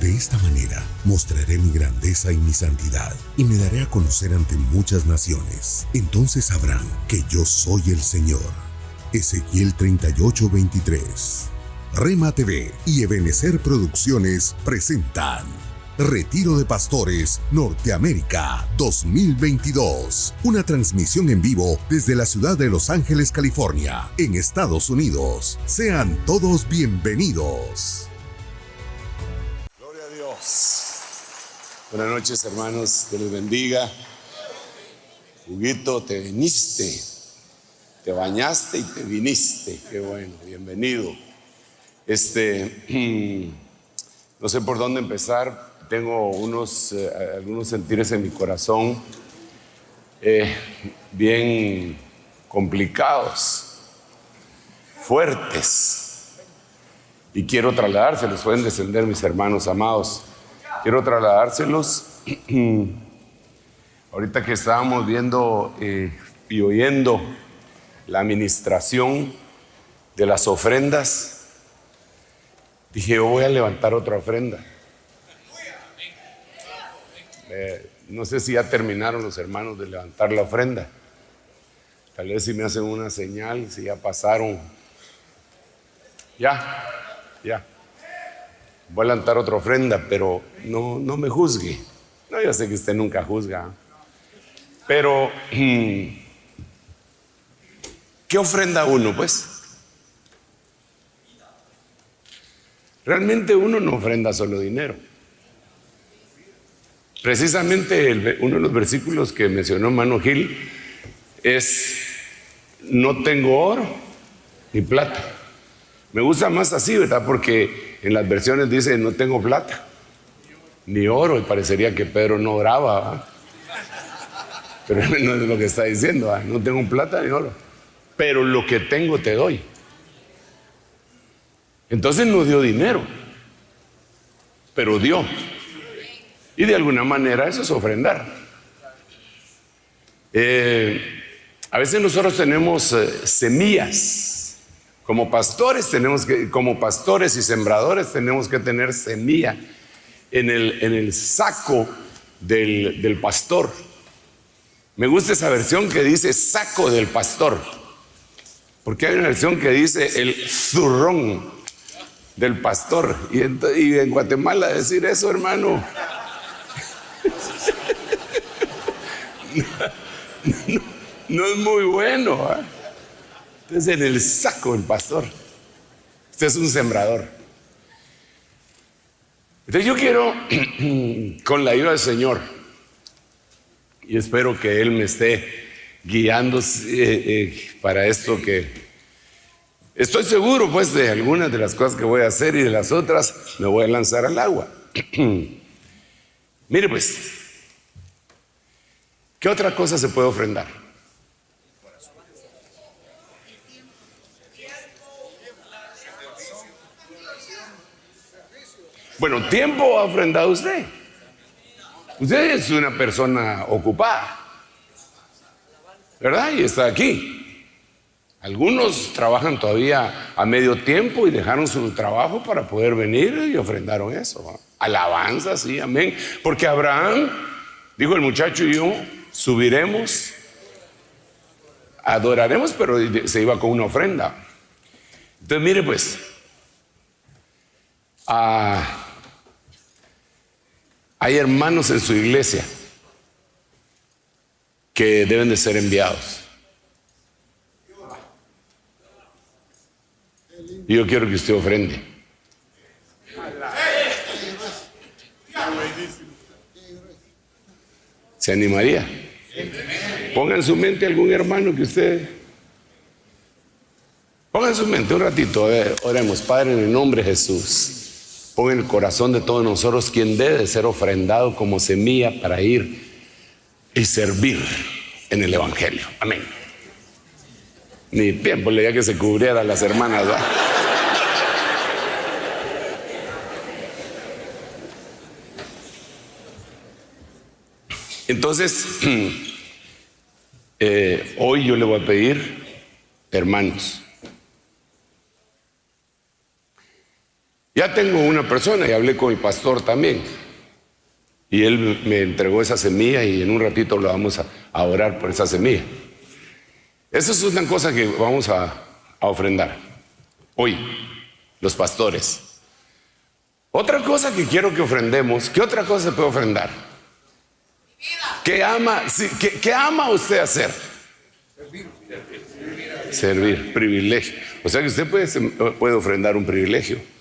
De esta manera mostraré mi grandeza y mi santidad, y me daré a conocer ante muchas naciones. Entonces sabrán que yo soy el Señor. Ezequiel 38:23. Rema TV y Ebenecer Producciones presentan Retiro de Pastores Norteamérica 2022. Una transmisión en vivo desde la ciudad de Los Ángeles, California, en Estados Unidos. Sean todos bienvenidos. Gloria a Dios. Buenas noches, hermanos. Dios les bendiga. Huguito, te viniste. Te bañaste y te viniste. Qué bueno, bienvenido. No sé por dónde empezar. Tengo algunos sentires en mi corazón bien complicados, fuertes, y quiero trasladárselos. Pueden descender, mis hermanos amados. Quiero trasladárselos ahorita que estábamos viendo y oyendo la administración de las ofrendas. Dije, yo voy a levantar otra ofrenda. No sé si ya terminaron los hermanos de levantar la ofrenda. Tal vez si me hacen una señal, si ya pasaron. Ya. Voy a levantar otra ofrenda, pero no me juzgue. No, yo sé que usted nunca juzga. Pero, ¿qué ofrenda uno, pues? Realmente uno no ofrenda solo dinero. Precisamente uno de los versículos que mencionó hermano Gil es: no tengo oro ni plata. Me gusta más así, ¿verdad? Porque en las versiones dice no tengo plata ni oro, y parecería que Pedro no oraba, ¿verdad? Pero no es lo que está diciendo, ¿verdad? No tengo plata ni oro, pero lo que tengo te doy. Entonces no dio dinero, pero dio. Y de alguna manera eso es ofrendar. A veces nosotros tenemos semillas. Como pastores como pastores y sembradores tenemos que tener semilla en el saco del pastor. Me gusta esa versión que dice saco del pastor, porque hay una versión que dice el zurrón del pastor. Y en Guatemala decir eso, hermano, no es muy bueno, ¿eh? Entonces, en el saco del pastor. Usted es un sembrador. Entonces yo quiero, con la ayuda del Señor, y espero que Él me esté guiando para esto, que estoy seguro pues de algunas de las cosas que voy a hacer, y de las otras me voy a lanzar al agua. Mire pues, ¿qué otra cosa se puede ofrendar? Bueno, tiempo ha ofrendado usted. Usted es una persona ocupada, ¿verdad? Y está aquí. Algunos trabajan todavía a medio tiempo y dejaron su trabajo para poder venir y ofrendaron eso, ¿no? Alabanza, sí, amén. Porque Abraham, dijo el muchacho y yo, subiremos, adoraremos, pero se iba con una ofrenda. Entonces mire pues, hay hermanos en su iglesia que deben de ser enviados. Y yo quiero que usted ofrende. ¿Se animaría? Ponga en su mente algún hermano que usted... Ponga en su mente un ratito, a ver, oremos. Padre, en el nombre de Jesús, pon en el corazón de todos nosotros quien debe de ser ofrendado como semilla para ir y servir en el Evangelio. Amén. Ni tiempo le di que se cubriera a las hermanas, ¿verdad? Entonces, hoy yo le voy a pedir, hermanos, Ya tengo una persona y hablé con mi pastor también. Y él me entregó esa semilla y en un ratito lo vamos a orar por esa semilla. Esa es una cosa que vamos a ofrendar hoy, los pastores. Otra cosa que quiero que ofrendemos, ¿qué otra cosa se puede ofrendar? ¿Qué ama usted hacer? Servir, privilegio. O sea que usted puede ofrendar un privilegio.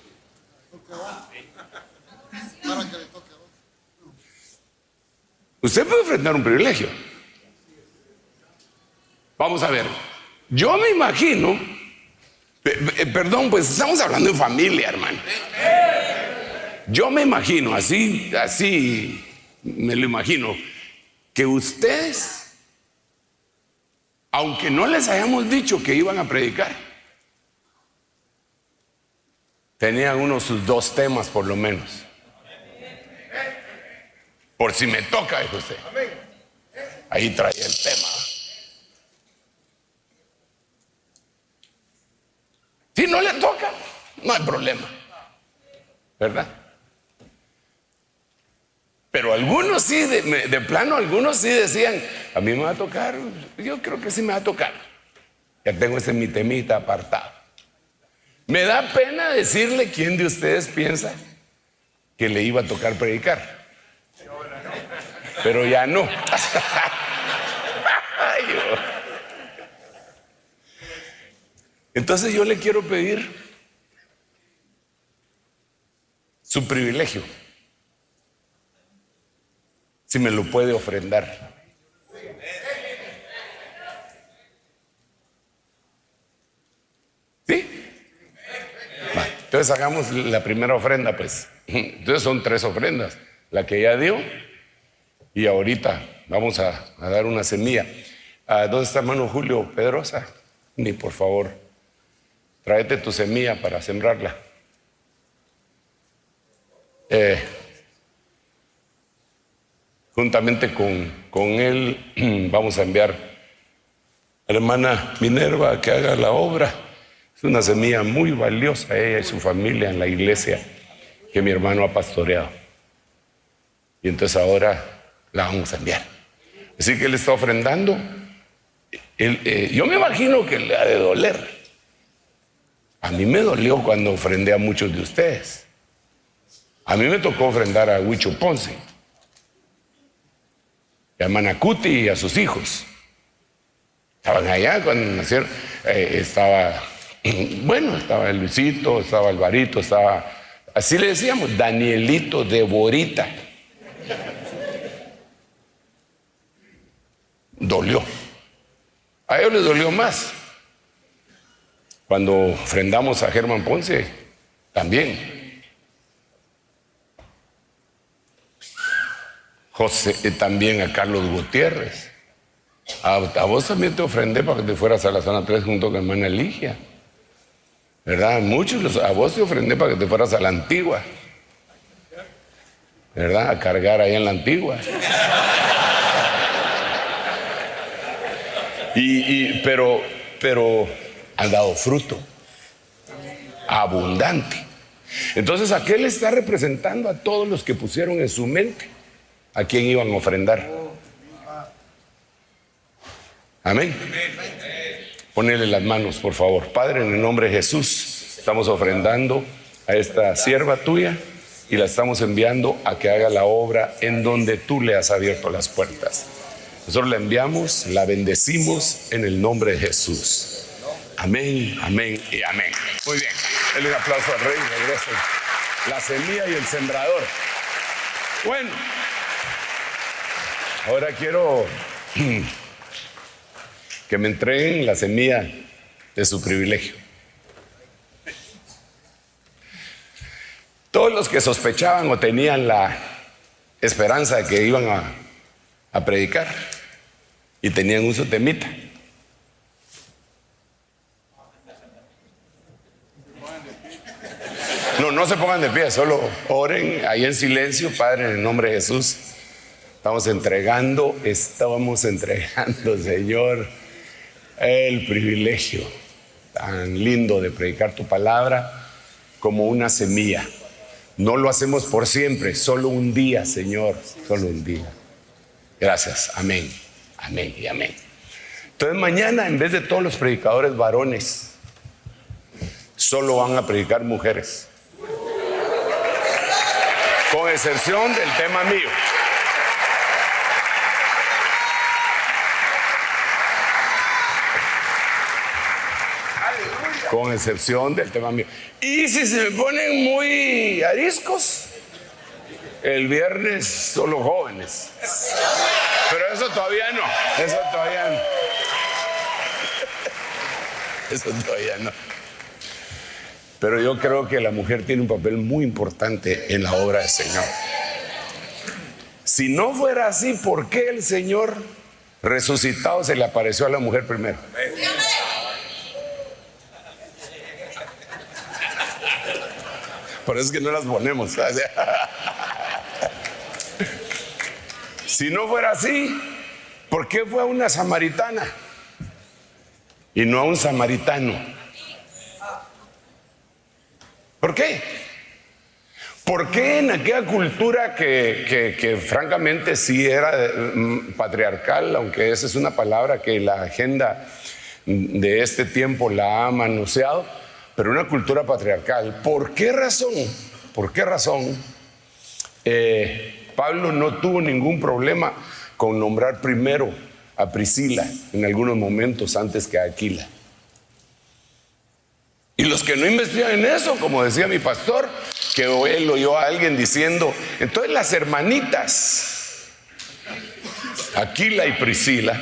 Usted puede ofrendar un privilegio. Vamos a ver. Yo me imagino, perdón, pues estamos hablando de familia, hermano. Yo me imagino, así me lo imagino, que ustedes, aunque no les hayamos dicho que iban a predicar, tenían sus 2 temas por lo menos. Por si me toca, dijo usted. Ahí traía el tema. Si no le toca, no hay problema, ¿verdad? Pero algunos sí, de plano, algunos sí decían, a mí me va a tocar, yo creo que sí me va a tocar. Ya tengo ese mi temita apartado. Me da pena decirle quién de ustedes piensa que le iba a tocar predicar. Pero ya no. Entonces yo le quiero pedir su privilegio, si me lo puede ofrendar. ¿Sí? Entonces hagamos la primera ofrenda, pues. Entonces son 3 ofrendas, la que ella dio y ahorita vamos a dar una semilla. ¿Dónde está hermano Julio Pedrosa? Ni por favor, tráete tu semilla para sembrarla. Juntamente con él vamos a enviar a la hermana Minerva a que haga la obra. Es una semilla muy valiosa, ella y su familia, en la iglesia que mi hermano ha pastoreado. Y entonces ahora la vamos a enviar. Así que él está ofrendando. Yo me imagino que le ha de doler. A mí me dolió cuando ofrendé a muchos de ustedes. A mí me tocó ofrendar a Huicho Ponce, y a Manacuti y a sus hijos. Estaban allá cuando nacieron. Estaba el Luisito, estaba Alvarito, estaba, así le decíamos, Danielito de Borita. Dolió. A ellos les dolió más. Cuando ofrendamos a Germán Ponce, también. José, también a Carlos Gutiérrez. A vos también te ofrendé para que te fueras a la zona 3 junto con hermana Eligia. ¿Verdad? A vos te ofrendé para que te fueras a la Antigua. ¿Verdad? A cargar ahí en la Antigua. Pero han dado fruto abundante. Entonces aquel está representando a todos los que pusieron en su mente a quién iban a ofrendar. Amén. Ponele las manos, por favor. Padre, en el nombre de Jesús, estamos ofrendando a esta sierva tuya y la estamos enviando a que haga la obra en donde tú le has abierto las puertas. Nosotros la enviamos, la bendecimos en el nombre de Jesús. Amén, amén y amén. Muy bien. Denle un aplauso al Rey. Regresen. La semilla y el sembrador. Bueno, ahora quiero que me entreguen la semilla de su privilegio. Todos los que sospechaban o tenían la esperanza de que iban a predicar y tenían un su temita. No se pongan de pie, solo oren ahí en silencio. Padre, en el nombre de Jesús, estamos entregando, Señor, el privilegio tan lindo de predicar tu palabra como una semilla. No lo hacemos por siempre, solo un día, Señor, solo un día. Gracias, amén, amén y amén. Entonces mañana, en vez de todos los predicadores varones, solo van a predicar mujeres, con excepción del tema mío. Con excepción del tema mío. Y si se me ponen muy ariscos, el viernes solo jóvenes. Pero eso todavía no. Eso todavía no. Pero yo creo que la mujer tiene un papel muy importante en la obra del Señor. Si no fuera así, ¿por qué el Señor resucitado se le apareció a la mujer primero? Por eso es que no las ponemos. Si no fuera así, ¿por qué fue a una samaritana y no a un samaritano? ¿Por qué? ¿Por qué en aquella cultura que francamente sí era patriarcal, aunque esa es una palabra que la agenda de este tiempo la ha manoseado? Pero una cultura patriarcal, ¿por qué razón? ¿Por qué razón Pablo no tuvo ningún problema con nombrar primero a Priscila en algunos momentos antes que a Aquila? Y los que no investigan en eso, como decía mi pastor, que él oyó a alguien diciendo, entonces las hermanitas Aquila y Priscila,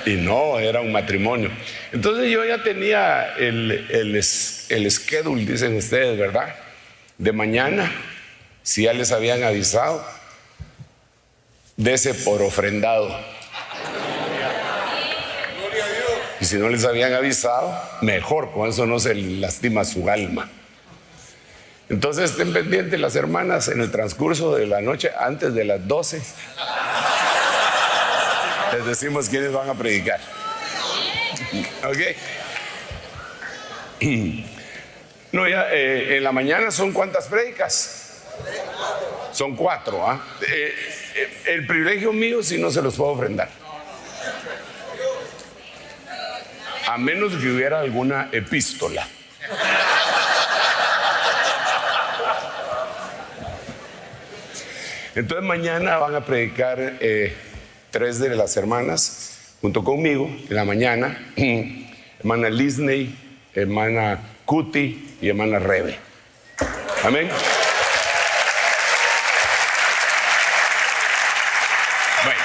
y no, era un matrimonio. Entonces yo ya tenía el schedule, dicen ustedes, ¿verdad? De mañana, si ya les habían avisado, dese por ofrendado. Y si no les habían avisado, mejor, con eso no se lastima su alma. Entonces estén pendientes las hermanas en el transcurso de la noche, antes de las 12. Les decimos quiénes van a predicar. ¿Ok? No, ya, en la mañana son ¿cuántas prédicas? Son 4. ¿Ah? El privilegio mío si no se los puedo ofrendar. A menos que hubiera alguna epístola. Entonces mañana van a predicar 3 de las hermanas junto conmigo en la mañana, hermana Lisney, hermana Cuti y hermana Rebe. Amén. Bueno.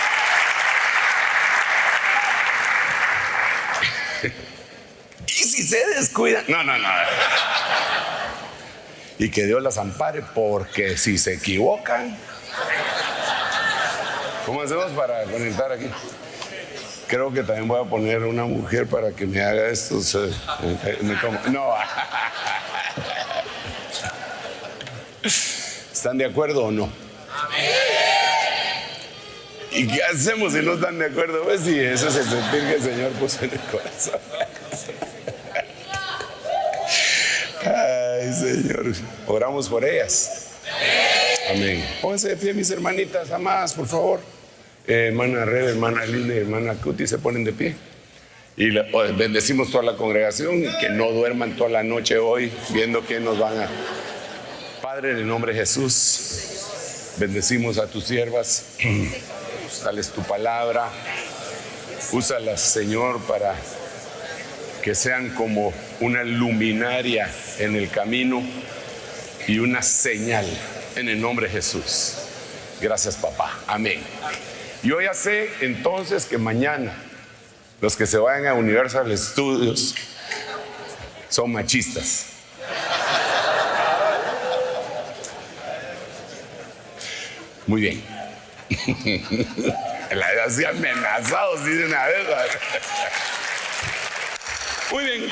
Y si se descuidan, no. Y que Dios las ampare, porque si se equivocan, ¿cómo hacemos para conectar aquí? Creo que también voy a poner una mujer para que me haga esto. No. ¿Están de acuerdo o no? ¿Y qué hacemos si no están de acuerdo? Pues sí, eso es el sentir que el Señor puso en el corazón. Ay, Señor. Oramos por ellas. Amén. Pónganse de pie, mis hermanitas amadas, por favor. Hermana Rebe, hermana Linda y hermana Cuti se ponen de pie. Y bendecimos toda la congregación, que no duerman toda la noche hoy viendo que nos van a... Padre, en el nombre de Jesús, bendecimos a tus siervas. Dales tu palabra. Úsalas, Señor, para que sean como una luminaria en el camino y una señal en el nombre de Jesús. Gracias, papá. Amén. Yo ya sé entonces que mañana los que se vayan a Universal Studios son machistas. Muy bien. Así amenazados, dicen a ver. Muy bien.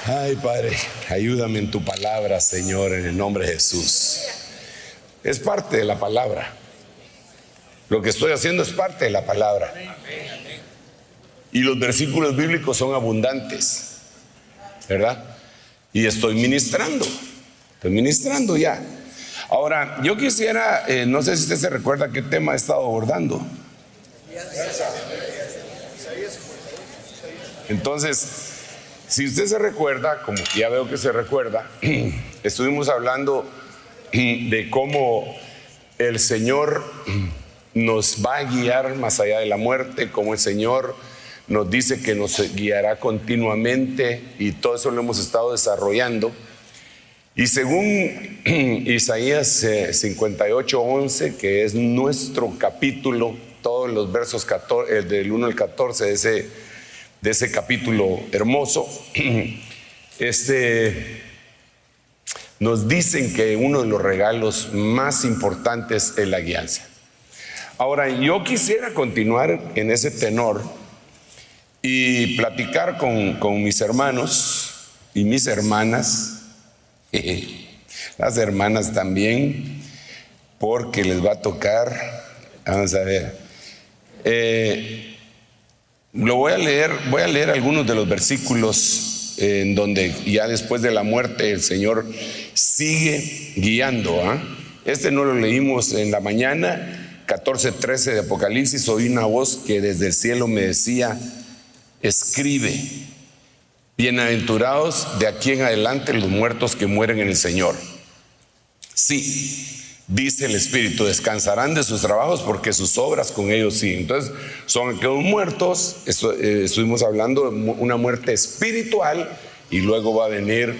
Ay, Padre, ayúdame en tu palabra, Señor, en el nombre de Jesús. Es parte de la palabra. Lo que estoy haciendo es parte de la palabra. y los versículos bíblicos son abundantes, ¿verdad? Y estoy ministrando ya. Ahora, yo quisiera, no sé si usted se recuerda qué tema he estado abordando. Entonces, si usted se recuerda, como ya veo que se recuerda, estuvimos hablando de cómo el Señor nos va a guiar más allá de la muerte, cómo el Señor nos dice que nos guiará continuamente, y todo eso lo hemos estado desarrollando. Y según Isaías 58:11, que es nuestro capítulo, todos los versos del 1 al 14 de ese capítulo hermoso, nos dicen que uno de los regalos más importantes es la guianza. Ahora, yo quisiera continuar en ese tenor y platicar con mis hermanos y mis hermanas, las hermanas también, porque les va a tocar. Vamos a ver, voy a leer algunos de los versículos en donde ya después de la muerte el Señor sigue guiando. Este no lo leímos en la mañana. 14:13 de Apocalipsis: oí una voz que desde el cielo me decía: escribe, bienaventurados de aquí en adelante los muertos que mueren en el Señor. Sí, dice el Espíritu, descansarán de sus trabajos porque sus obras con ellos siguen. Entonces, son aquellos muertos. Estuvimos hablando de una muerte espiritual, y luego va a venir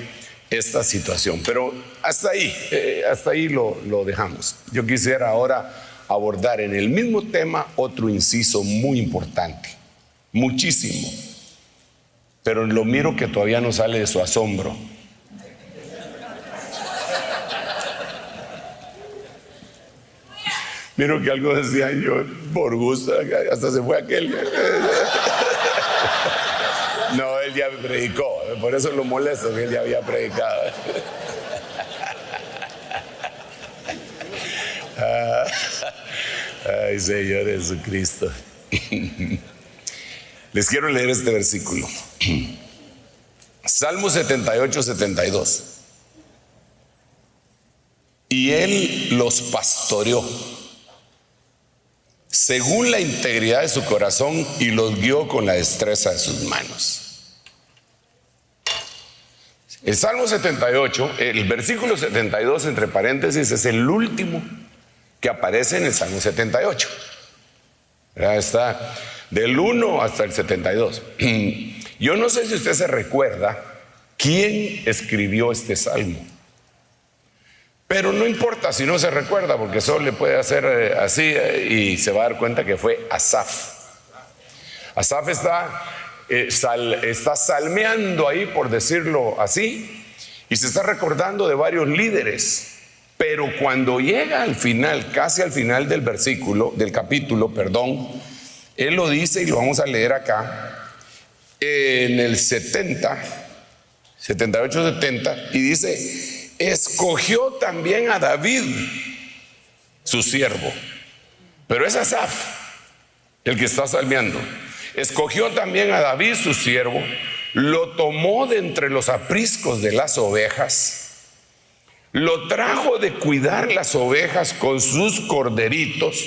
esta situación. Pero hasta ahí lo dejamos. Yo quisiera ahora abordar en el mismo tema otro inciso muy importante, muchísimo, pero lo miro que todavía no sale de su asombro. Miro que algo decía yo por gusto, hasta se fue aquel. No, él ya predicó, por eso lo molesto, que él ya había predicado. Ay, Señor Jesucristo. Les quiero leer este versículo. Salmo 78:72. Y Él los pastoreó según la integridad de su corazón y los guió con la destreza de sus manos. El Salmo 78, el versículo 72 entre paréntesis, es el último que aparece en el Salmo 78. Está del 1 hasta el 72. Yo no sé si usted se recuerda quién escribió este salmo, pero no importa si no se recuerda, porque solo le puede hacer así y se va a dar cuenta que fue Asaf. Asaf está salmeando ahí, por decirlo así, y se está recordando de varios líderes. Pero cuando llega al final, casi al final del capítulo, él lo dice, y lo vamos a leer acá, en el 78-70, y dice: escogió también a David, su siervo. Pero es Asaf el que está salmeando. Escogió también a David, su siervo, lo tomó de entre los apriscos de las ovejas, lo trajo de cuidar las ovejas con sus corderitos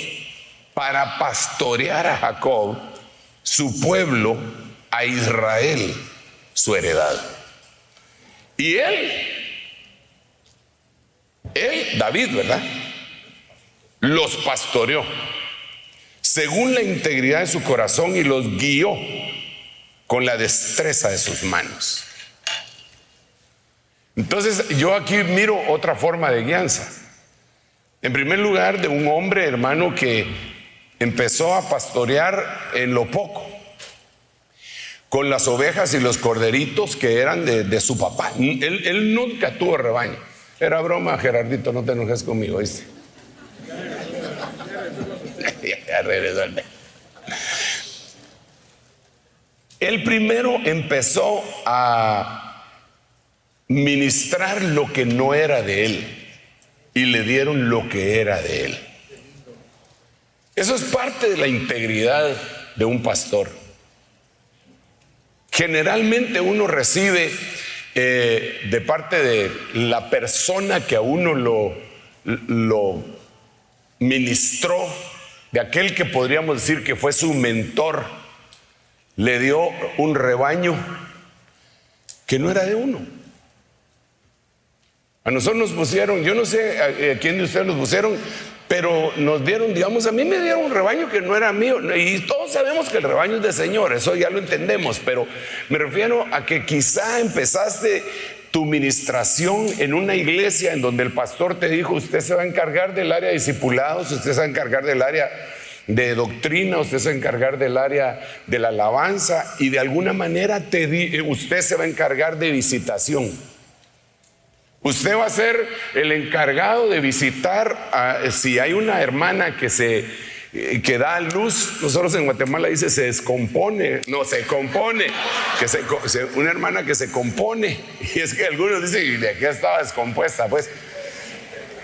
para pastorear a Jacob, su pueblo, a Israel, su heredad. Y él, David, ¿verdad?, los pastoreó según la integridad de su corazón y los guió con la destreza de sus manos. Entonces, yo aquí miro otra forma de guianza. En primer lugar, de un hombre, hermano, que empezó a pastorear en lo poco, con las ovejas y los corderitos que eran de su papá. Él nunca tuvo rebaño. Era broma, Gerardito, no te enojes conmigo, ¿viste? Ya regresó. Él primero empezó a ministrar lo que no era de él y le dieron lo que era de él. Eso es parte de la integridad de un pastor. Generalmente uno recibe de parte de la persona que a uno lo ministró, de aquel que podríamos decir que fue su mentor, le dio un rebaño que no era de uno. A nosotros nos pusieron, yo no sé a quién de ustedes nos pusieron, pero nos dieron, digamos, a mí me dieron un rebaño que no era mío, y todos sabemos que el rebaño es del Señor, eso ya lo entendemos, pero me refiero a que quizá empezaste tu ministración en una iglesia en donde el pastor te dijo: usted se va a encargar del área de discipulados, usted se va a encargar del área de doctrina, usted se va a encargar del área de la alabanza, y de alguna manera usted se va a encargar de visitación. Usted va a ser el encargado de visitar si hay una hermana que da a luz. Nosotros en Guatemala dice se descompone, no, se compone, una hermana que se compone, y es que algunos dicen: ¿y de qué estaba descompuesta? Pues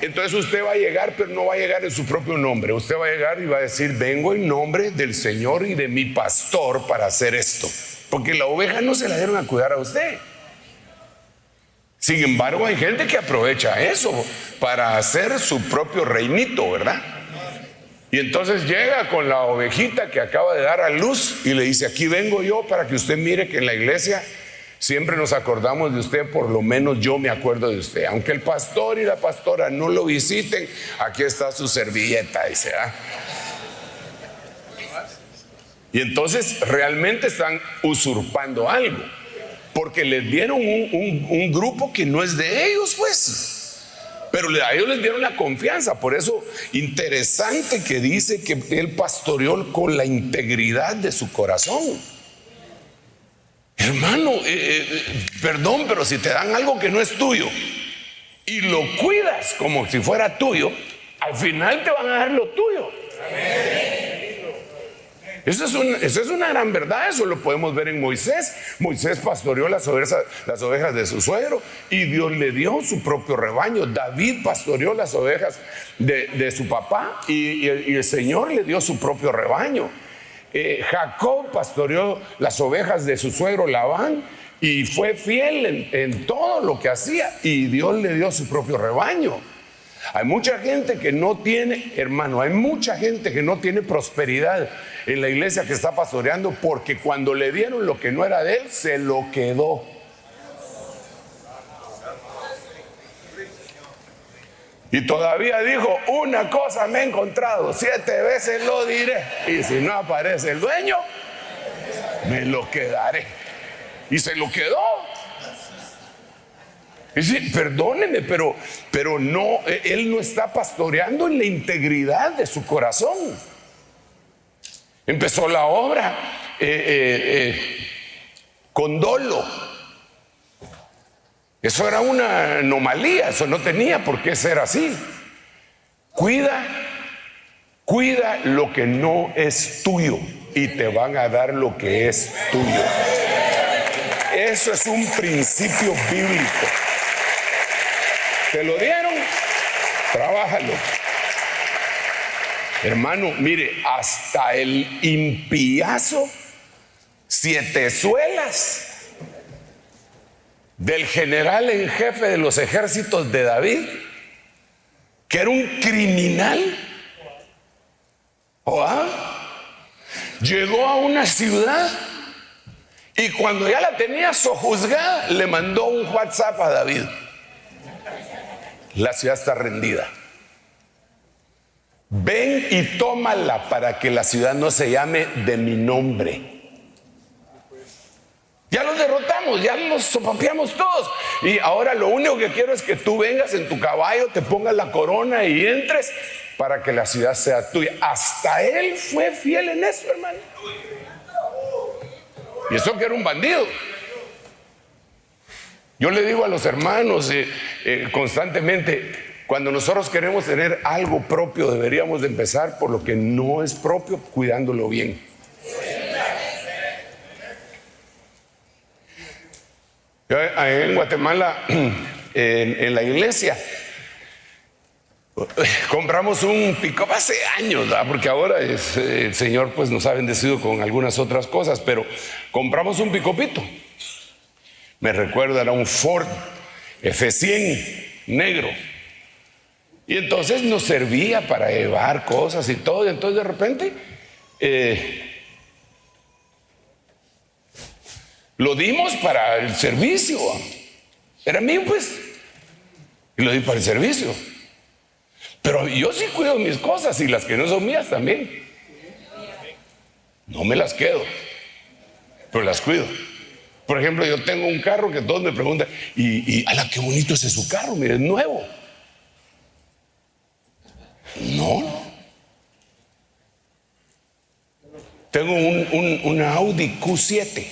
entonces usted va a llegar, pero no va a llegar en su propio nombre. Usted va a llegar y va a decir: vengo en nombre del Señor y de mi pastor para hacer esto, porque la oveja no se la dieron a cuidar a usted. Sin embargo, hay gente que aprovecha eso para hacer su propio reinito, ¿verdad? Y entonces llega con la ovejita que acaba de dar a luz y le dice: aquí vengo yo para que usted mire que en la iglesia siempre nos acordamos de usted, por lo menos yo me acuerdo de usted. Aunque el pastor y la pastora no lo visiten, aquí está su servilleta, dice, ¿ah? Y entonces realmente están usurpando algo, porque les dieron un grupo que no es de ellos, pues. Pero a ellos les dieron la confianza. Por eso, interesante que dice que él pastoreó con la integridad de su corazón. Hermano, perdón, pero si te dan algo que no es tuyo y lo cuidas como si fuera tuyo, al final te van a dar lo tuyo. Amén. Eso es una gran verdad. Eso lo podemos ver en Moisés. Moisés pastoreó las ovejas de su suegro y Dios le dio su propio rebaño. David pastoreó las ovejas de su papá y el Señor le dio su propio rebaño. Jacob pastoreó las ovejas de su suegro Labán y fue fiel en todo lo que hacía, y Dios le dio su propio rebaño. Hay mucha gente que no tiene, hermano, hay mucha gente que no tiene prosperidad en la iglesia que está pastoreando, porque cuando le dieron lo que no era de él, se lo quedó. Y todavía dijo: una cosa me he encontrado, 7 veces lo diré, y si no aparece el dueño, me lo quedaré. Y se lo quedó. Y sí, perdónenme, pero no, él no está pastoreando en la integridad de su corazón. Empezó la obra con dolo. Eso era una anomalía, eso no tenía por qué ser así. Cuida lo que no es tuyo y te van a dar lo que es tuyo. Eso es un principio bíblico. ¿Te lo dieron? Trabájalo. Hermano, mire, hasta el impiazo, 7 suelas del general en jefe de los ejércitos de David, que era un criminal, llegó a una ciudad y cuando ya la tenía sojuzgada, le mandó un WhatsApp a David: la ciudad está rendida, ven y tómala para que la ciudad no se llame de mi nombre. Ya los derrotamos, ya los sopapeamos todos, y ahora lo único que quiero es que tú vengas en tu caballo, te pongas la corona y entres para que la ciudad sea tuya. Hasta él fue fiel en eso, hermano. Y eso que era un bandido. Yo le digo a los hermanos constantemente: cuando nosotros queremos tener algo propio, deberíamos de empezar por lo que no es propio, cuidándolo bien. En Guatemala, en la iglesia, Compramos un pick-up hace años, ¿verdad? Porque ahora el Señor pues nos ha bendecido con algunas otras cosas, pero compramos un pick-upito. Me recuerdo, era un Ford F100 negro. Y entonces nos servía para llevar cosas y todo. Y entonces de repente lo dimos para el servicio. Era mío, pues. Y lo di para el servicio. Pero yo sí cuido mis cosas y las que no son mías también. No me las quedo, pero las cuido. Por ejemplo, yo tengo un carro que todos me preguntan, ala, qué bonito es su carro, mire, es nuevo. No. Tengo una Audi Q7.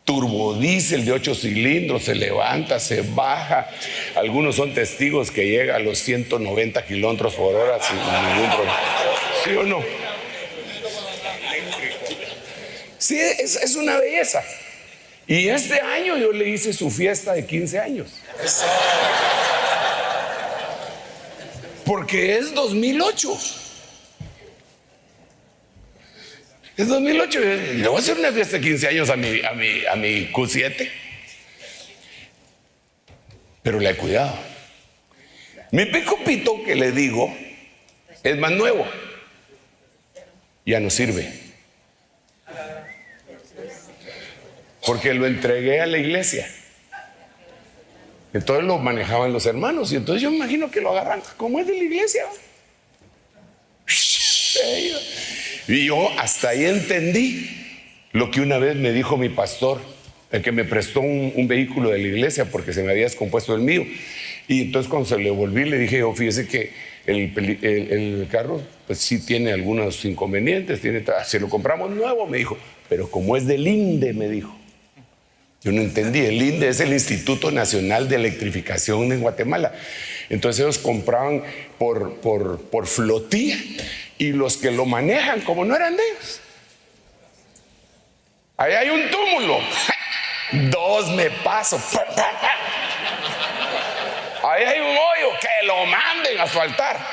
Turbodiesel de 8 cilindros, se levanta, se baja. Algunos son testigos que llega a los 190 kilómetros por hora sin ningún problema. ¿Sí o no? Sí, es una belleza. Y este año yo le hice su fiesta de 15 años. Porque es 2008. Es 2008, le voy a hacer una fiesta de 15 años a mi Q7. Pero la he cuidado. Mi pick-upito que le digo es más nuevo. Ya no sirve. Porque lo entregué a la iglesia. Entonces lo manejaban los hermanos. Y entonces yo me imagino que lo agarran como es de la iglesia. Y yo hasta ahí entendí lo que una vez me dijo mi pastor, el que me prestó un vehículo de la iglesia porque se me había descompuesto el mío. Y entonces cuando se le volví le dije, fíjese que el carro pues sí tiene algunos inconvenientes, se lo compramos nuevo, me dijo, pero como es del INDE, me dijo. Yo no entendí, el INDE es el Instituto Nacional de Electrificación en Guatemala. Entonces ellos compraban por flotilla. Y los que lo manejan, como no eran de ellos, ahí hay un túmulo, 2 me paso, ahí hay un hoyo, que lo manden a asfaltar.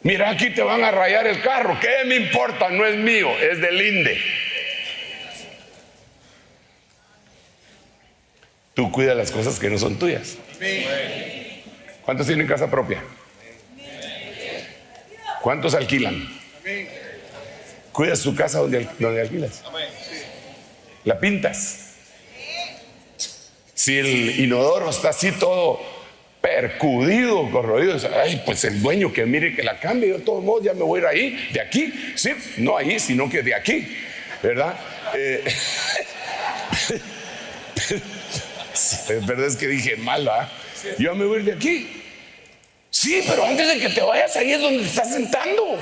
Mira, aquí te van a rayar el carro, ¿qué me importa? No es mío, es del INDE. Tú cuidas las cosas que no son tuyas. ¿Cuántos tienen casa propia? ¿Cuántos alquilan? ¿Cuidas tu casa donde alquilas? ¿La pintas? Si el inodoro está así todo percudido, corroído, ay, pues el dueño que mire que la cambie, yo de todos modos ya me voy a ir ahí, de aquí, sí, no ahí, sino que de aquí, ¿verdad? La verdad es que dije mal, ¿verdad? Yo me voy a ir de aquí. Sí, pero antes de que te vayas, ahí es donde te estás sentando.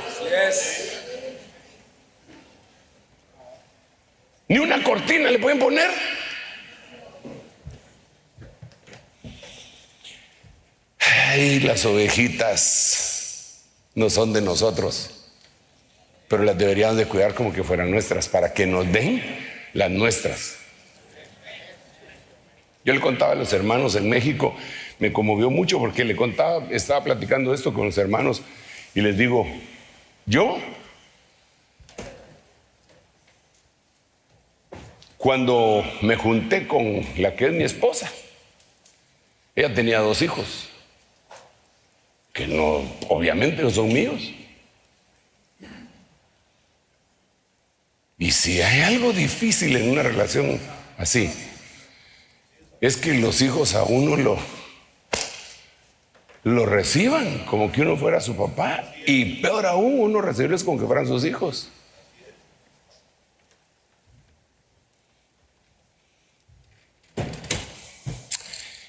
Ni una cortina le pueden poner. Ay, las ovejitas no son de nosotros, pero las deberíamos de cuidar como que fueran nuestras, para que nos den las nuestras. Yo le contaba a los hermanos en México, me conmovió mucho porque le contaba, estaba platicando esto con los hermanos y les digo, yo, cuando me junté con la que es mi esposa, ella tenía 2 hijos, que no, obviamente no son míos. Y si hay algo difícil en una relación así, es que los hijos a uno lo reciban como que uno fuera su papá, y peor aún, uno recibirlos como que fueran sus hijos.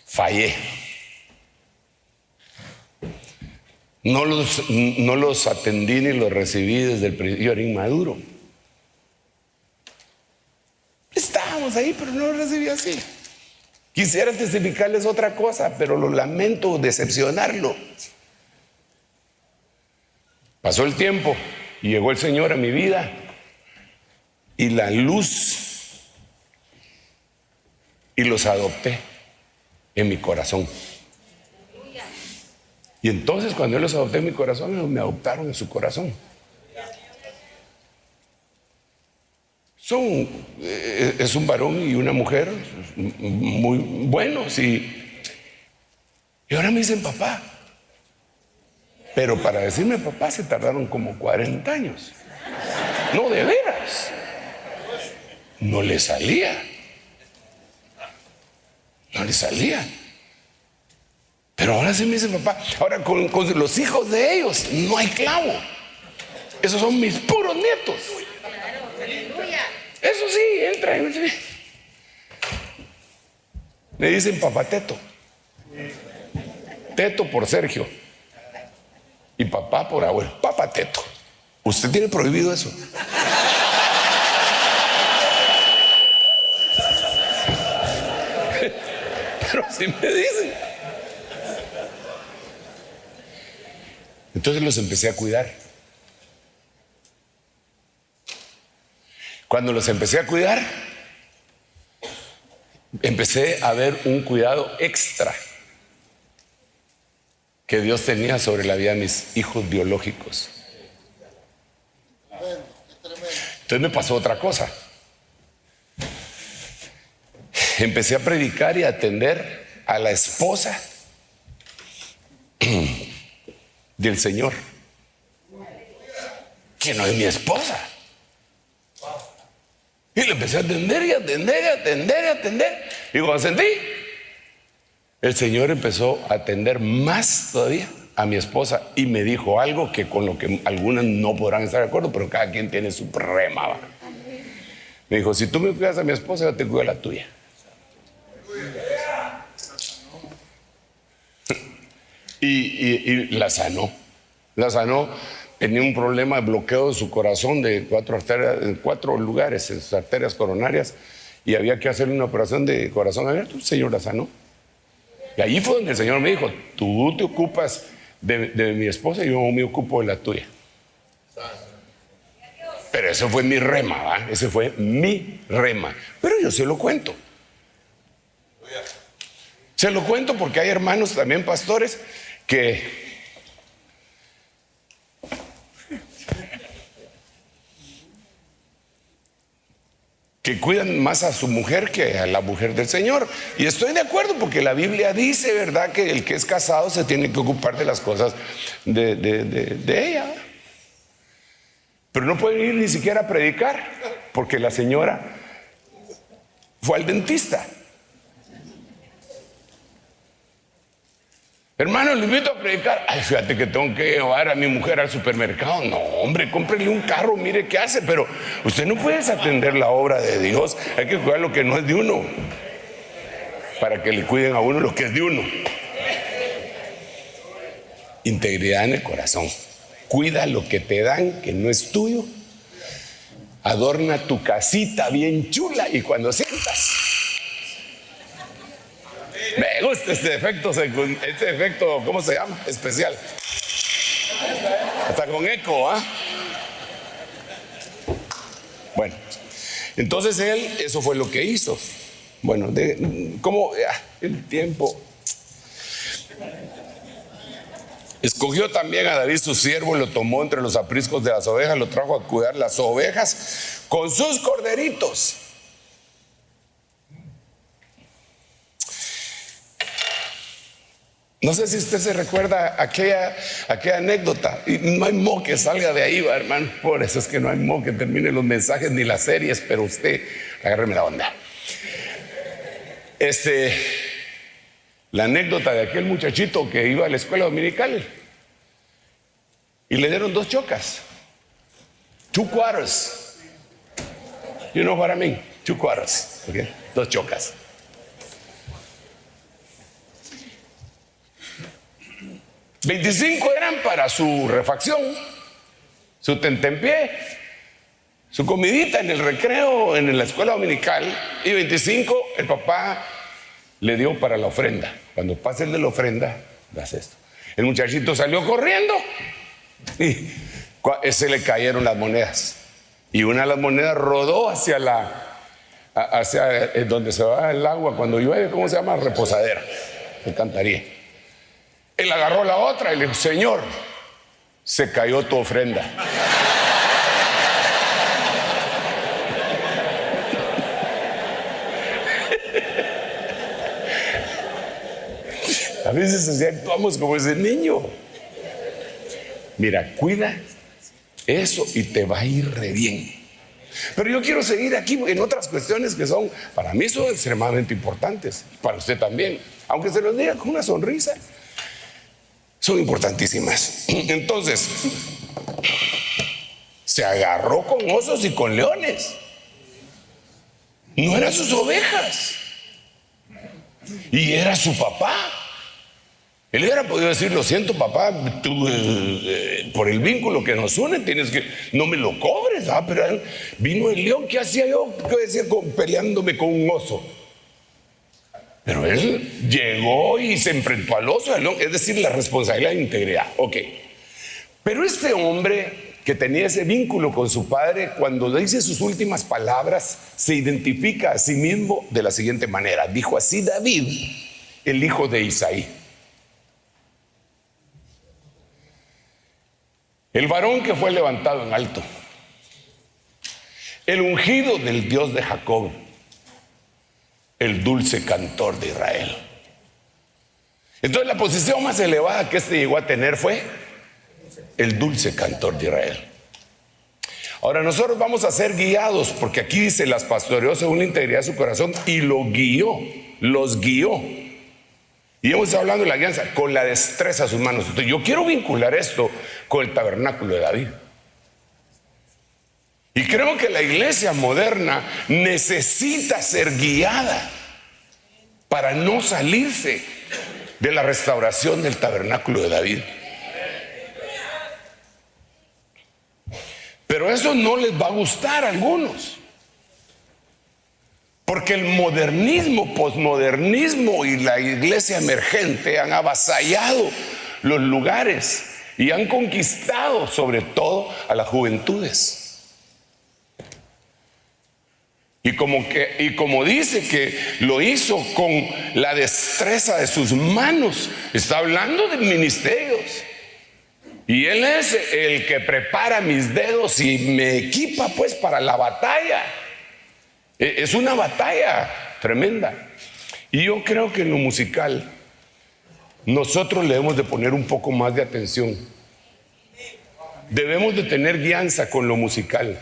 Fallé. No los atendí ni los recibí desde el principio, yo era inmaduro. Estábamos ahí, pero no los recibí así. Quisiera testificarles otra cosa, pero lo lamento decepcionarlo. Pasó el tiempo y llegó el Señor a mi vida y la luz, y los adopté. en mi corazón. Y entonces cuando yo los adopté en mi corazón, me adoptaron en su corazón. Es un varón y una mujer muy buenos y ahora me dicen papá. Pero para decirme papá se tardaron como 40 años. No, de veras. No le salía. No le salía. Pero ahora sí me dicen papá. Ahora con los hijos de ellos no hay clavo. Esos son mis puros nietos. Eso sí, entra. Me dicen papá Teto. Teto por Sergio. Y papá por abuelo. Papá Teto. Usted tiene prohibido eso. Pero sí me dicen. Entonces los empecé a cuidar. Cuando los empecé a cuidar, empecé a ver un cuidado extra que Dios tenía sobre la vida de mis hijos biológicos. Entonces me pasó otra cosa. Empecé a predicar y a atender a la esposa del Señor, que no es mi esposa. Y le empecé a atender y atender y atender y atender. Y cuando sentí, el Señor empezó a atender más todavía a mi esposa y me dijo algo que con lo que algunas no podrán estar de acuerdo, pero cada quien tiene su rema, ¿va? Me dijo, si tú me cuidas a mi esposa, yo te cuido a la tuya. Y la sanó. La sanó. Tenía un problema de bloqueo de su corazón de 4 arterias, en 4 lugares, en sus arterias coronarias, y había que hacer una operación de corazón abierto. El Señor la sanó. Y allí fue donde el Señor me dijo, tú te ocupas de mi esposa y yo me ocupo de la tuya. Pero eso fue mi rema, ¿va? Ese fue mi rema. Pero yo se lo cuento. Se lo cuento porque hay hermanos también pastores que cuidan más a su mujer que a la mujer del Señor. Y estoy de acuerdo porque la Biblia dice, ¿verdad?, que el que es casado se tiene que ocupar de las cosas de ella. Pero no pueden ir ni siquiera a predicar porque la señora fue al dentista. Hermano, le invito a predicar. Ay, fíjate que tengo que llevar a mi mujer al supermercado. No, hombre, cómprele un carro, mire qué hace. Pero usted no puede desatender la obra de Dios. Hay que cuidar lo que no es de uno, para que le cuiden a uno lo que es de uno. Integridad en el corazón. Cuida lo que te dan, que no es tuyo. Adorna tu casita bien chula y cuando sientas. Me gusta este efecto, ¿cómo se llama? Especial. Hasta con eco, ¿ah? Bueno, entonces eso fue lo que hizo. Bueno, ¿cómo? El tiempo. Escogió también a David su siervo, lo tomó entre los apriscos de las ovejas, lo trajo a cuidar las ovejas con sus corderitos. No sé si usted se recuerda aquella anécdota. Y no hay modo que salga de ahí, ¿va, hermano? Por eso es que no hay modo que termine los mensajes ni las series, pero usted, agárreme la onda. La anécdota de aquel muchachito que iba a la escuela dominical y le dieron 2 chocas. 2 quarters. You know what I mean? 2 quarters. Okay? 2 chocas. $25 eran para su refacción, su tentempié, su comidita en el recreo, en la escuela dominical, y $25 el papá le dio para la ofrenda. Cuando pase el de la ofrenda, das esto. El muchachito salió corriendo y se le cayeron las monedas. Y una de las monedas rodó hacia hacia donde se va el agua cuando llueve, ¿cómo se llama? Reposadera, alcantarilla. Él agarró la otra y le dijo: Señor, se cayó tu ofrenda. A veces así actuamos como ese niño. Mira, cuida eso y te va a ir re bien. Pero yo quiero seguir aquí en otras cuestiones que son, para mí son extremadamente importantes, para usted también, aunque se los diga con una sonrisa, son importantísimas. Entonces, se agarró con osos y con leones. No eran sus ovejas, y era su papá. Él hubiera podido decir: lo siento, papá, tú, por el vínculo que nos une, tienes que, no me lo cobres. Pero él, vino el león, ¿qué hacía yo? ¿Qué decía peleándome con un oso? Pero él llegó y se enfrentó al oso, al león, es decir, la responsabilidad de integridad. Ok. Pero este hombre que tenía ese vínculo con su padre, cuando dice sus últimas palabras, se identifica a sí mismo de la siguiente manera. Dijo así David, el hijo de Isaí: el varón que fue levantado en alto, el ungido del Dios de Jacob, el dulce cantor de Israel. Entonces la posición más elevada que este llegó a tener fue el dulce cantor de Israel. Ahora nosotros vamos a ser guiados, porque aquí dice: las pastoreó según la integridad de su corazón y lo guió, los guió. Y hemos estado hablando de la guianza con la destreza de sus manos. Entonces, yo quiero vincular esto con el tabernáculo de David. Y creo que la iglesia moderna necesita ser guiada para no salirse de la restauración del tabernáculo de David. Pero eso no les va a gustar a algunos. Porque el modernismo, posmodernismo y la iglesia emergente han avasallado los lugares y han conquistado sobre todo a las juventudes. Y como dice que lo hizo con la destreza de sus manos, está hablando de ministerios. Y él es el que prepara mis dedos y me equipa pues para la batalla. Es una batalla tremenda. Y yo creo que en lo musical nosotros le debemos de poner un poco más de atención. Debemos de tener guianza con lo musical.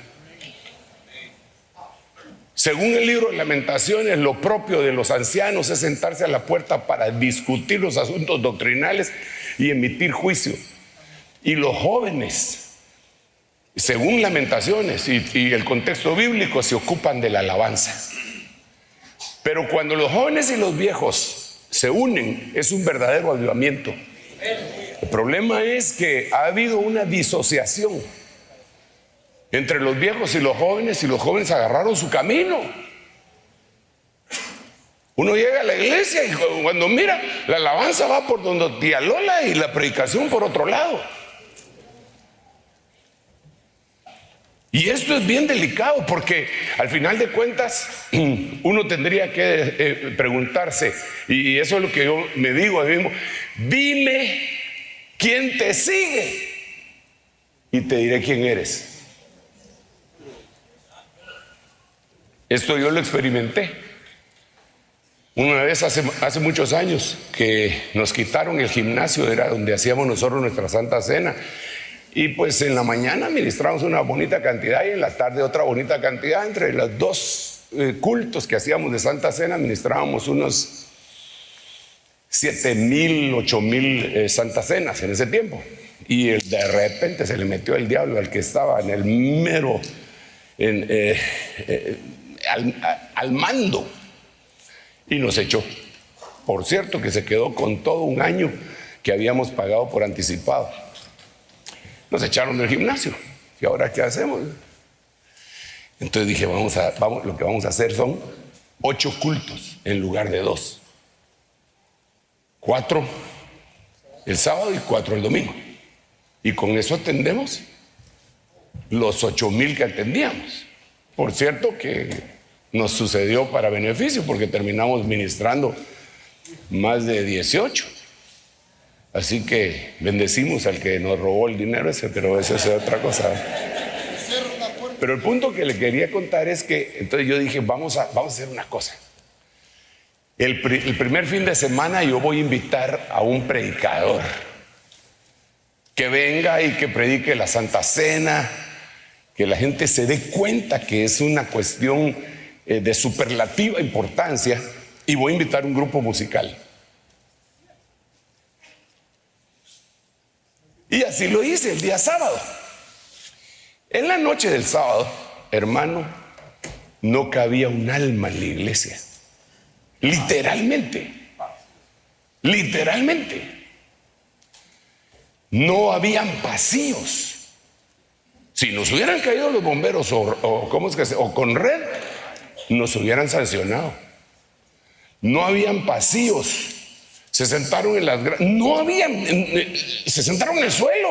Según el libro de Lamentaciones, lo propio de los ancianos es sentarse a la puerta para discutir los asuntos doctrinales y emitir juicio. Y los jóvenes, según Lamentaciones y el contexto bíblico, se ocupan de la alabanza. Pero cuando los jóvenes y los viejos se unen, es un verdadero avivamiento. El problema es que ha habido una disociación entre los viejos y los jóvenes agarraron su camino. Uno llega a la iglesia y cuando mira, la alabanza va por donde tía Lola y la predicación por otro lado. Y esto es bien delicado, porque al final de cuentas uno tendría que preguntarse, y eso es lo que yo me digo a mí mismo: dime quién te sigue y te diré quién eres. Esto yo lo experimenté una vez hace muchos años, que nos quitaron el gimnasio, era donde hacíamos nosotros nuestra Santa Cena. Y pues en la mañana ministramos una bonita cantidad y en la tarde otra bonita cantidad. Entre los dos cultos que hacíamos de Santa Cena ministrábamos unos 7,000, 8,000 Santas Cenas en ese tiempo. Y de repente se le metió el diablo al que estaba en el mero al mando y nos echó. Por cierto que se quedó con todo un año que habíamos pagado por anticipado. Nos echaron del gimnasio. ¿Y ahora qué hacemos? Entonces dije, lo que vamos a hacer son 8 cultos en lugar de 2. 4 el sábado y 4 el domingo. Y con eso atendemos los 8,000 que atendíamos. Por cierto que nos sucedió para beneficio, porque terminamos ministrando más de 18. Así que bendecimos al que nos robó el dinero ese, pero esa es otra cosa. Pero el punto que le quería contar es que, entonces yo dije, vamos a hacer una cosa. El primer fin de semana yo voy a invitar a un predicador que venga y que predique la Santa Cena, que la gente se dé cuenta que es una cuestión de superlativa importancia, y voy a invitar un grupo musical. Y así lo hice el día sábado. En la noche del sábado, hermano, no cabía un alma en la iglesia. Literalmente. No habían pasillos. Si nos hubieran caído los bomberos o con red, nos hubieran sancionado. No habían pasillos. Se sentaron en las se sentaron en el suelo.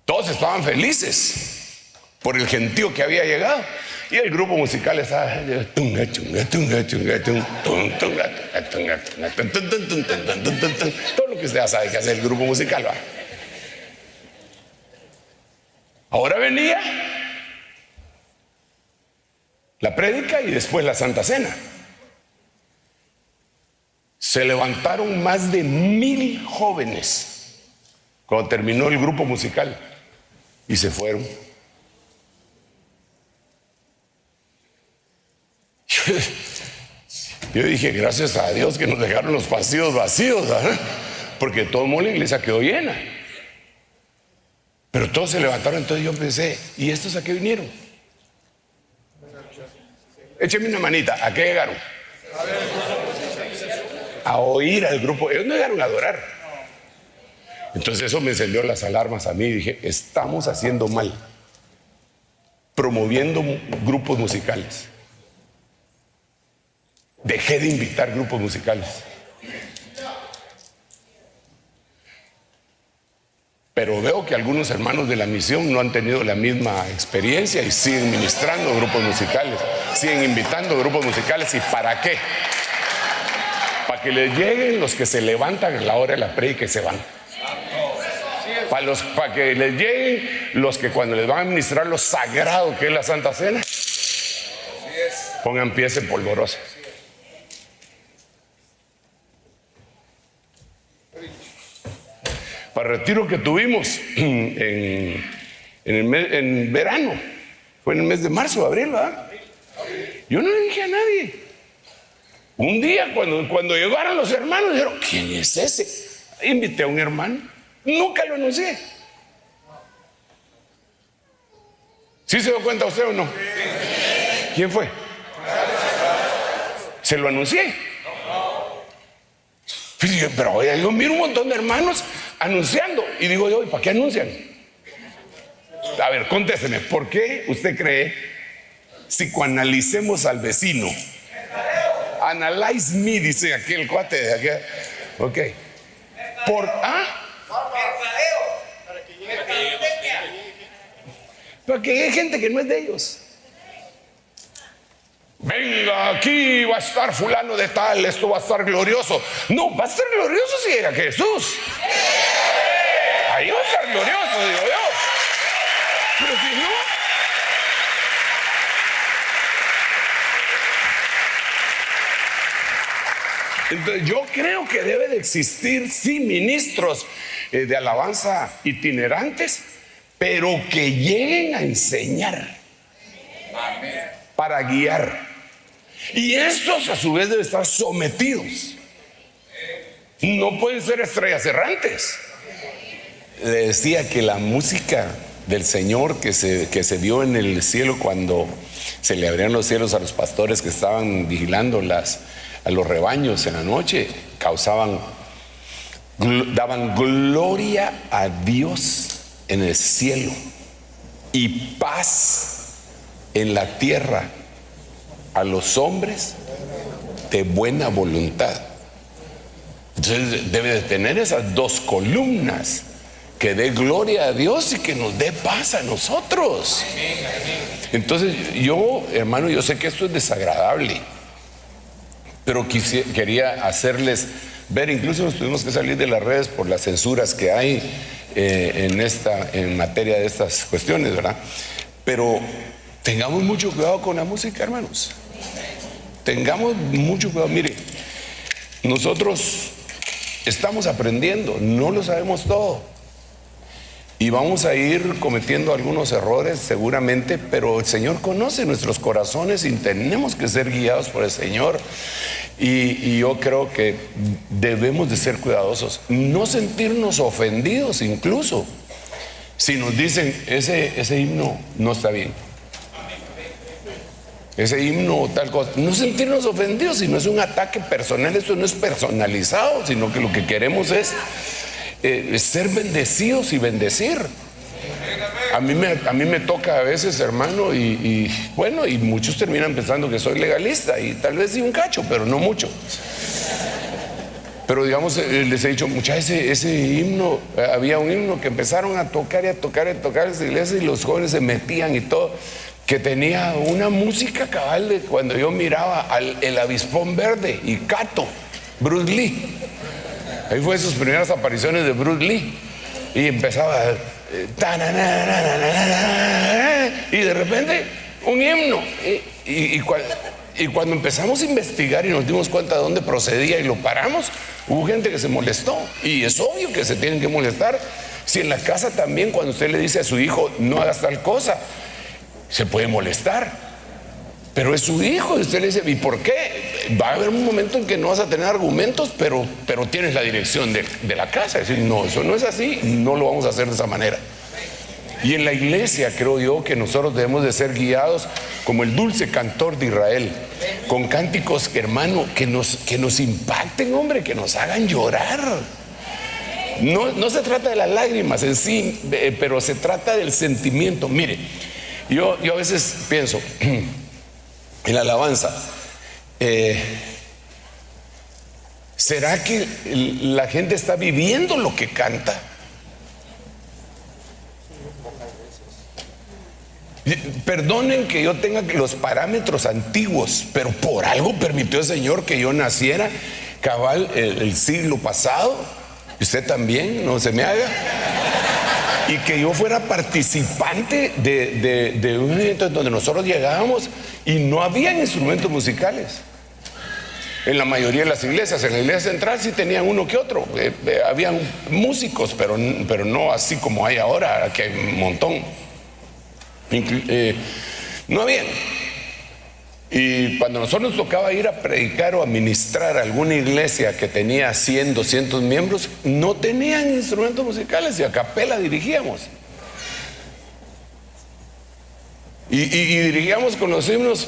Todos estaban felices por el gentío que había llegado. Y el grupo musical estaba todo lo que usted ya sabe que hace el grupo musical, ¿va? Ahora venía la prédica y después la Santa Cena. Se levantaron más de 1000 jóvenes cuando terminó el grupo musical y se fueron. Yo dije, gracias a Dios que nos dejaron los pasillos vacíos, ¿verdad? Porque todo el mundo en la iglesia quedó llena. Pero todos se levantaron, entonces yo pensé, ¿y estos a qué vinieron? Écheme una manita, ¿a qué llegaron? A oír al grupo. Ellos no llegaron a adorar. Entonces eso me encendió las alarmas a mí y dije, estamos haciendo mal, promoviendo grupos musicales. Dejé de invitar grupos musicales. Pero veo que algunos hermanos de la misión no han tenido la misma experiencia y siguen ministrando grupos musicales, siguen invitando grupos musicales. ¿Y para qué? Para que les lleguen los que se levantan a la hora de la prédica y se van. Para que les lleguen los que cuando les van a ministrar lo sagrado que es la Santa Cena, pongan pies en polvorosa. Para el retiro que tuvimos en verano, fue en el mes de marzo, abril, ¿verdad? Yo no le dije a nadie. Un día cuando llegaron los hermanos, dijeron, ¿quién es ese? Invité a un hermano, nunca lo anuncié. ¿Sí se dio cuenta usted o no? ¿Quién fue? ¿Se lo anuncié? Pero oye, yo miro un montón de hermanos anunciando y digo yo, ¿y para qué anuncian? A ver, contésteme, ¿por qué usted cree? Psicoanalicemos al vecino. Analyze me, dice aquel cuate de aquel. Ok. Para que llegue gente que no es de ellos. Venga, aquí va a estar fulano de tal, esto va a estar glorioso. No, va a estar glorioso si llega Jesús. Ahí va a estar glorioso, digo yo. Pero si no, entonces yo creo que debe de existir, sí, ministros de alabanza itinerantes, pero que lleguen a enseñar, para guiar. Y estos a su vez deben estar sometidos. No pueden ser estrellas errantes. Le decía que la música del Señor que se dio en el cielo cuando se le abrían los cielos a los pastores que estaban vigilando a los rebaños en la noche, daban gloria a Dios en el cielo y paz en la tierra a los hombres de buena voluntad. Entonces debe de tener esas dos columnas que dé gloria a Dios y que nos dé paz a nosotros. Entonces yo, hermano, yo sé que esto es desagradable, pero quería hacerles ver, incluso nos tuvimos que salir de las redes por las censuras que hay en materia de estas cuestiones, ¿verdad? Pero tengamos mucho cuidado con la música, hermanos. Tengamos mucho cuidado. Mire, nosotros estamos aprendiendo, no lo sabemos todo. Y vamos a ir cometiendo algunos errores seguramente, pero el Señor conoce nuestros corazones y tenemos que ser guiados por el Señor. Y yo creo que debemos de ser cuidadosos, no sentirnos ofendidos incluso si nos dicen ese himno no está bien, ese himno tal cosa. No sentirnos ofendidos, si no es un ataque personal. Esto no es personalizado, sino que lo que queremos es ser bendecidos y bendecir. A mí me toca a veces, hermano, y bueno, y muchos terminan pensando que soy legalista, y tal vez sí un cacho, pero no mucho. Pero digamos, les he dicho, muchachos, ese himno, había un himno que empezaron a tocar y a tocar y a tocar en esa iglesia, y los jóvenes se metían y todo, que tenía una música cabal de cuando yo miraba el Avispón Verde y Cato, Bruce Lee. Ahí fue sus primeras apariciones de Bruce Lee, y empezaba y de repente un himno, y cuando empezamos a investigar y nos dimos cuenta de dónde procedía y lo paramos, hubo gente que se molestó, y es obvio que se tienen que molestar. Si en la casa también, cuando usted le dice a su hijo no hagas tal cosa, se puede molestar, pero es su hijo, y usted le dice, ¿y por qué? Va a haber un momento en que no vas a tener argumentos, pero tienes la dirección de la casa. Es decir, no, eso no es así, no lo vamos a hacer de esa manera. Y en la iglesia creo yo que nosotros debemos de ser guiados como el dulce cantor de Israel, con cánticos, hermano, que nos impacten, hombre, que nos hagan llorar. No se trata de las lágrimas en sí, pero se trata del sentimiento. Mire, yo a veces pienso en la alabanza, ¿será que la gente está viviendo lo que canta? Perdonen que yo tenga los parámetros antiguos, pero por algo permitió el Señor que yo naciera cabal el siglo pasado, y usted también, no se me haga, y que yo fuera participante de un evento donde nosotros llegábamos y no había instrumentos musicales. En la mayoría de las iglesias, en la iglesia central sí tenían uno que otro, habían músicos, pero no así como hay ahora, que hay un montón. No habían. Y cuando nosotros nos tocaba ir a predicar o a ministrar a alguna iglesia que tenía 100, 200 miembros, no tenían instrumentos musicales y a capela dirigíamos. Y dirigíamos con los himnos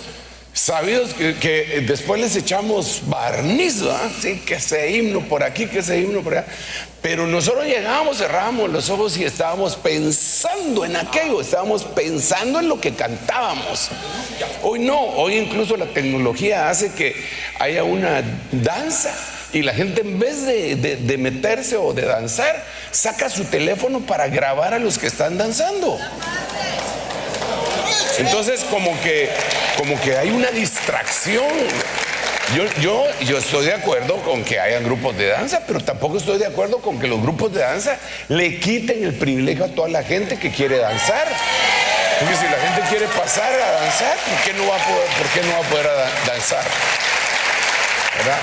sabidos que después les echamos barniz, ¿verdad? Sí, que ese himno por aquí, que ese himno por allá. Pero nosotros llegábamos, cerrábamos los ojos y estábamos pensando en aquello, estábamos pensando en lo que cantábamos. Hoy no, hoy incluso la tecnología hace que haya una danza y la gente, en vez de meterse o de danzar, saca su teléfono para grabar a los que están danzando. Entonces como que hay una distracción. Yo estoy de acuerdo con que hayan grupos de danza, pero tampoco estoy de acuerdo con que los grupos de danza le quiten el privilegio a toda la gente que quiere danzar. Porque si la gente quiere pasar a danzar, ¿por qué no va a poder danzar? ¿Verdad?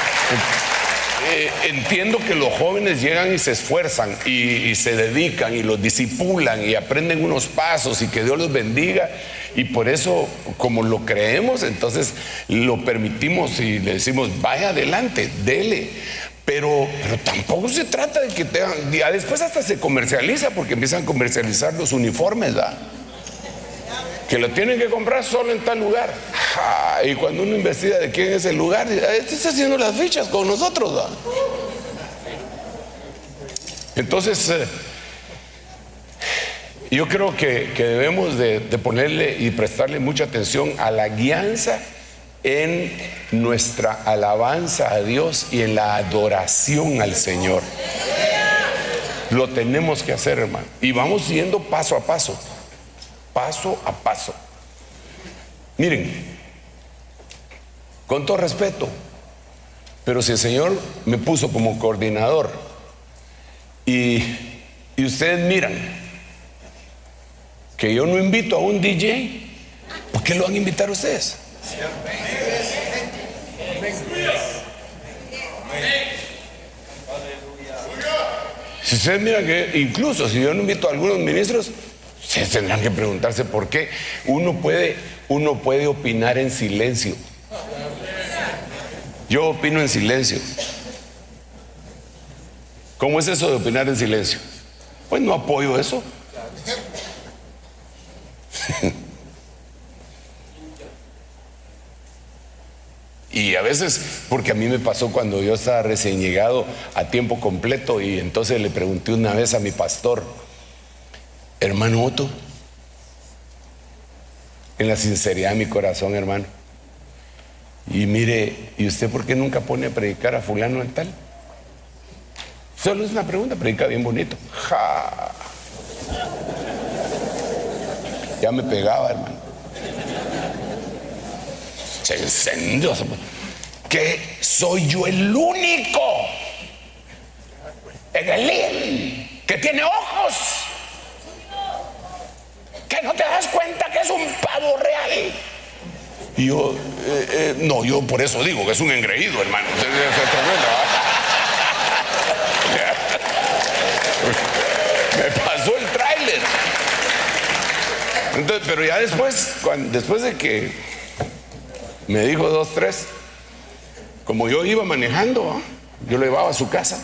Entiendo que los jóvenes llegan y se esfuerzan y se dedican y los disipulan y aprenden unos pasos y que Dios los bendiga, y por eso, como lo creemos, entonces lo permitimos y le decimos vaya adelante, dele. Pero tampoco se trata de que tengan, ya después hasta se comercializa, porque empiezan a comercializar los uniformes, ¿verdad? Que lo tienen que comprar solo en tal lugar. Y cuando uno investiga de quién es el lugar, este está haciendo las fichas con nosotros, ¿verdad? Entonces, yo creo que debemos de ponerle y prestarle mucha atención a la guianza en nuestra alabanza a Dios y en la adoración al Señor. Lo tenemos que hacer, hermano. Y vamos yendo paso a paso. Paso a paso. Miren, con todo respeto, pero si el Señor me puso como coordinador y ustedes miran que yo no invito a un DJ, ¿por qué lo van a invitar ustedes? Si ustedes miran que incluso si yo no invito a algunos ministros, ustedes tendrán que preguntarse por qué. Uno puede opinar en silencio. Yo opino en silencio. ¿Cómo es eso de opinar en silencio? Pues no apoyo eso. Y a veces, porque a mí me pasó cuando yo estaba recién llegado a tiempo completo, y entonces le pregunté una vez a mi pastor, hermano Otto, en la sinceridad de mi corazón, hermano, y mire, ¿y usted por qué nunca pone a predicar a fulano en tal? Solo es una pregunta, predica bien bonito. ¡Ja! Ya me pegaba, hermano. Se encendió. Que soy yo el único en el LIN que tiene ojos, que no te das cuenta que es un pavo real. Y yo, no, yo por eso digo que es un engreído, hermano. Me pasó el tráiler. Entonces, pero ya después de que me dijo 2, 3, como yo iba manejando, yo lo llevaba a su casa.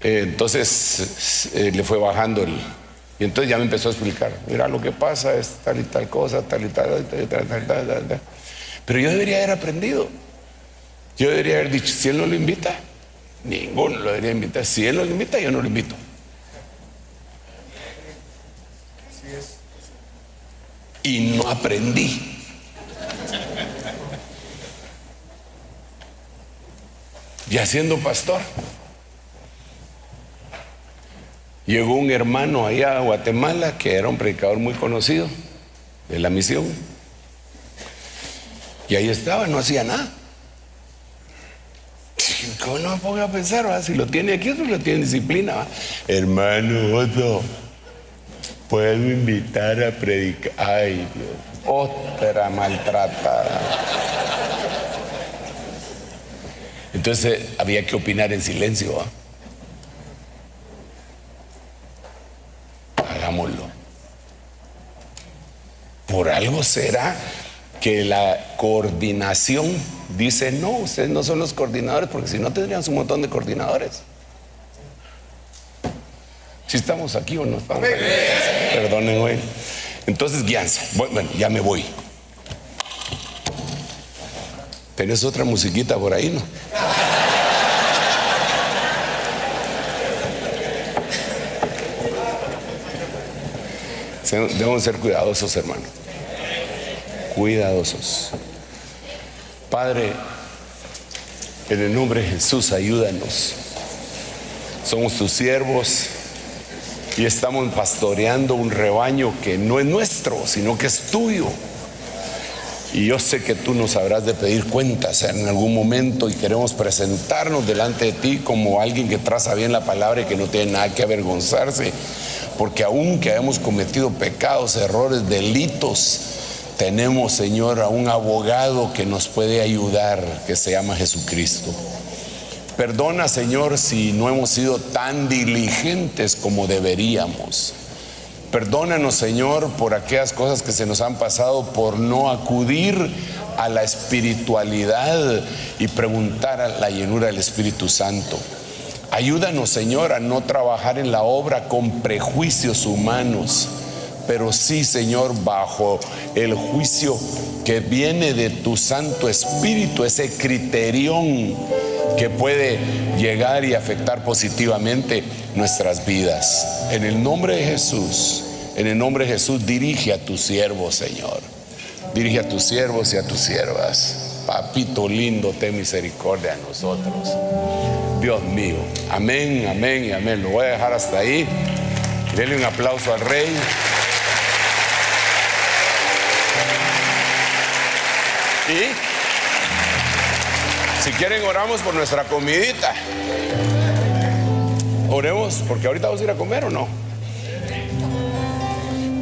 Entonces le fue bajando y entonces ya me empezó a explicar, mira, lo que pasa es tal y tal cosa, tal y tal. Pero yo debería haber aprendido. Yo debería haber dicho, si él no lo invita, ninguno lo debería invitar. Si él no lo invita, yo no lo invito. Y no aprendí. Ya siendo pastor, llegó un hermano allá a Guatemala que era un predicador muy conocido de la misión, y ahí estaba, no hacía nada. ¿Cómo no me pongo a pensar? ¿Va? Si lo tiene aquí, lo tiene disciplina. ¿Va? Hermano Otto, puedo invitar a predicar. Ay, Dios, otra maltratada. Entonces había que opinar en silencio. Hagámoslo. Por algo será que la coordinación dice, no, ustedes no son los coordinadores, porque si no tendrían un montón de coordinadores. ¿Si estamos aquí o no estamos aquí? Perdonen, güey. Entonces, guianza. Bueno, ya me voy. ¿Tenés otra musiquita por ahí, no? Debemos ser cuidadosos, hermano. Cuidadosos. Padre, en el nombre de Jesús, ayúdanos. Somos tus siervos y estamos pastoreando un rebaño que no es nuestro, sino que es tuyo. Y yo sé que tú nos habrás de pedir cuentas en algún momento, y queremos presentarnos delante de ti como alguien que traza bien la palabra y que no tiene nada que avergonzarse, porque aunque hayamos cometido pecados, errores, delitos, tenemos, Señor, a un abogado que nos puede ayudar, que se llama Jesucristo. Perdona, Señor, si no hemos sido tan diligentes como deberíamos. Perdónanos, Señor, por aquellas cosas que se nos han pasado, por no acudir a la espiritualidad y preguntar a la llenura del Espíritu Santo. Ayúdanos, Señor, a no trabajar en la obra con prejuicios humanos, pero sí, Señor, bajo el juicio que viene de tu Santo Espíritu, ese criterión que puede llegar y afectar positivamente nuestras vidas. En el nombre de Jesús, dirige a tus siervos, Señor. Dirige a tus siervos y a tus siervas. Papito lindo, ten misericordia de nosotros. Dios mío, amén, amén y amén. Lo voy a dejar hasta ahí. Denle un aplauso al Rey. Y si quieren oramos por nuestra comidita. Oremos, porque ahorita vamos a ir a comer, ¿o no?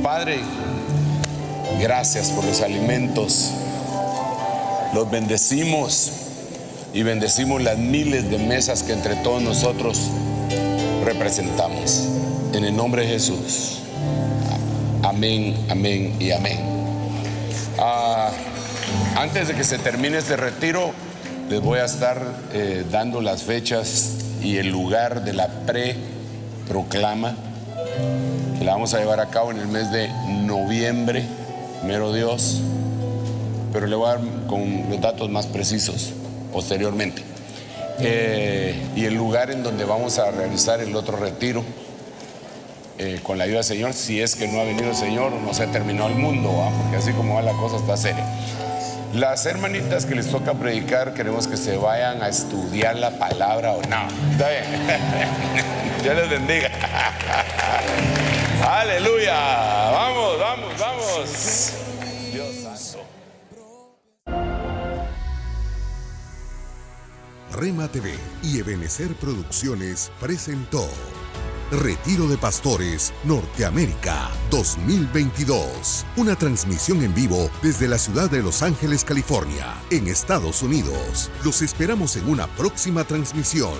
Padre, gracias por los alimentos. Los bendecimos y bendecimos las miles de mesas que entre todos nosotros representamos. En el nombre de Jesús. Amén, amén y amén. Antes de que se termine este retiro, les voy a estar dando las fechas y el lugar de la pre-proclama, que la vamos a llevar a cabo en el mes de noviembre, mero Dios, pero le voy a dar con los datos más precisos posteriormente. Y el lugar en donde vamos a realizar el otro retiro, con la ayuda del Señor, si es que no ha venido el Señor, no se ha terminado el mundo, ¿va? Porque así como va la cosa está seria. Las hermanitas que les toca predicar, queremos que se vayan a estudiar la palabra o no. Está bien. Dios les bendiga. Aleluya. Vamos, vamos, vamos. Dios santo. Rema TV y Ebenecer Producciones presentó Retiro de Pastores Norteamérica 2022. Una transmisión en vivo desde la ciudad de Los Ángeles, California, en Estados Unidos. Los esperamos en una próxima transmisión.